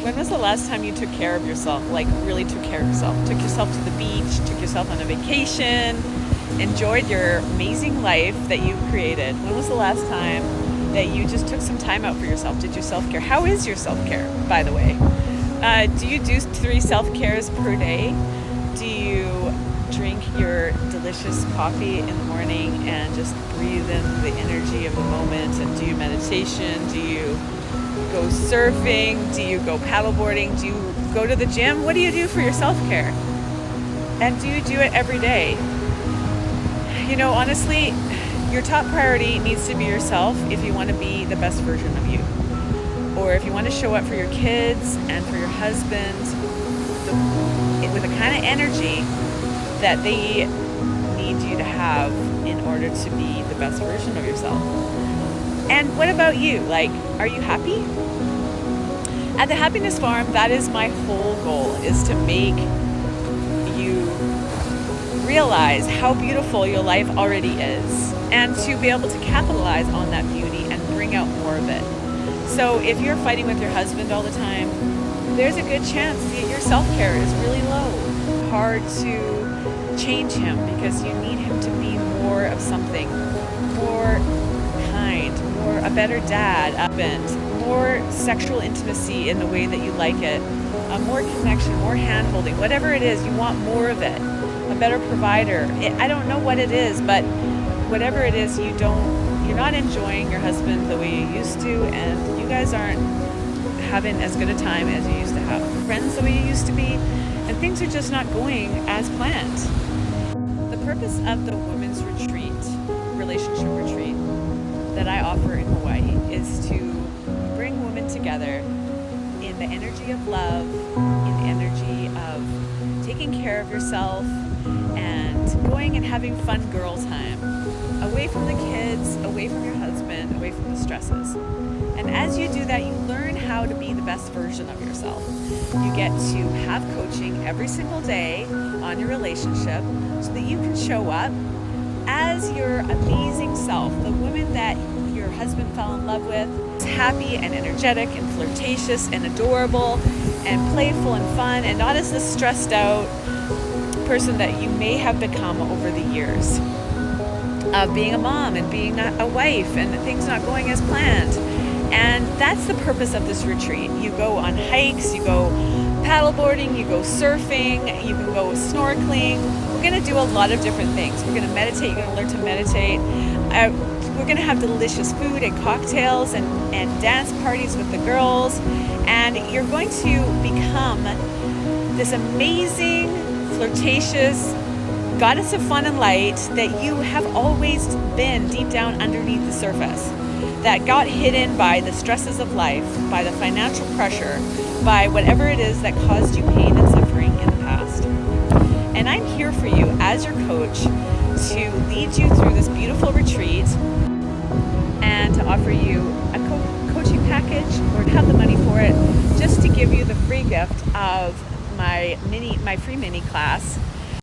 When was the last time you took care of yourself? Like, really took care of yourself? Took yourself to the beach, took yourself on a vacation, enjoyed your amazing life that you created. When was the last time that you just took some time out for yourself, did your self-care? How is your self-care, by the way? Do you do 3 self-cares per day? Do you drink your delicious coffee in the morning and just breathe in the energy of the moment? And do you meditation? Do you go surfing? Do you go paddleboarding? Do you go to the gym? What do you do for your self-care? And do you do it every day? You know, honestly, your top priority needs to be yourself if you want to be the best version of you. Or if you want to show up for your kids and for your husband with the kind of energy that they need you to have in order to be the best version of yourself. And what about you? Like, are you happy? At the Happiness Farm, that is my whole goal, is to make you realize how beautiful your life already is and to be able to capitalize on that beauty and bring out more of it. So if you're fighting with your husband all the time, there's a good chance that your self-care is really low. Hard to change him because you need him to be more of something, more kind, more a better dad, more sexual intimacy in the way that you like it, more connection, more hand-holding, whatever it is, you want more of it, a better provider. I don't know what it is, but whatever it is, you're not enjoying your husband the way you used to, and you guys aren't having as good a time as you used to have, friends the way you used to be, and things are just not going as planned. The purpose of the women's retreat, relationship retreat, that I offer in Hawaii is to bring women together in the energy of love, in the energy of taking care of yourself, and going and having fun girl time. Away from the kids, away from your husband, away from the stresses. And as you do that, you learn how to be the best version of yourself. You get to have coaching every single day on your relationship so that you can show up as your amazing self, the woman that your husband fell in love with, is happy and energetic and flirtatious and adorable and playful and fun, and not as the stressed out person that you may have become over the years of being a mom and being a wife and things not going as planned. And that's the purpose of this retreat. You go on hikes, you go paddleboarding, you go surfing, you can go snorkeling. We're going to do a lot of different things. We're going to meditate. You're going to learn to meditate. We're going to have delicious food and cocktails and dance parties with the girls. And you're going to become this amazing, flirtatious goddess of fun and light that you have always been deep down underneath the surface, that got hidden by the stresses of life, by the financial pressure, by whatever it is that caused you pain and suffering in the past. And I'm here for you as your coach to lead you through this beautiful retreat and to offer you a coaching package or to have the money for it, just to give you the free gift of my free mini class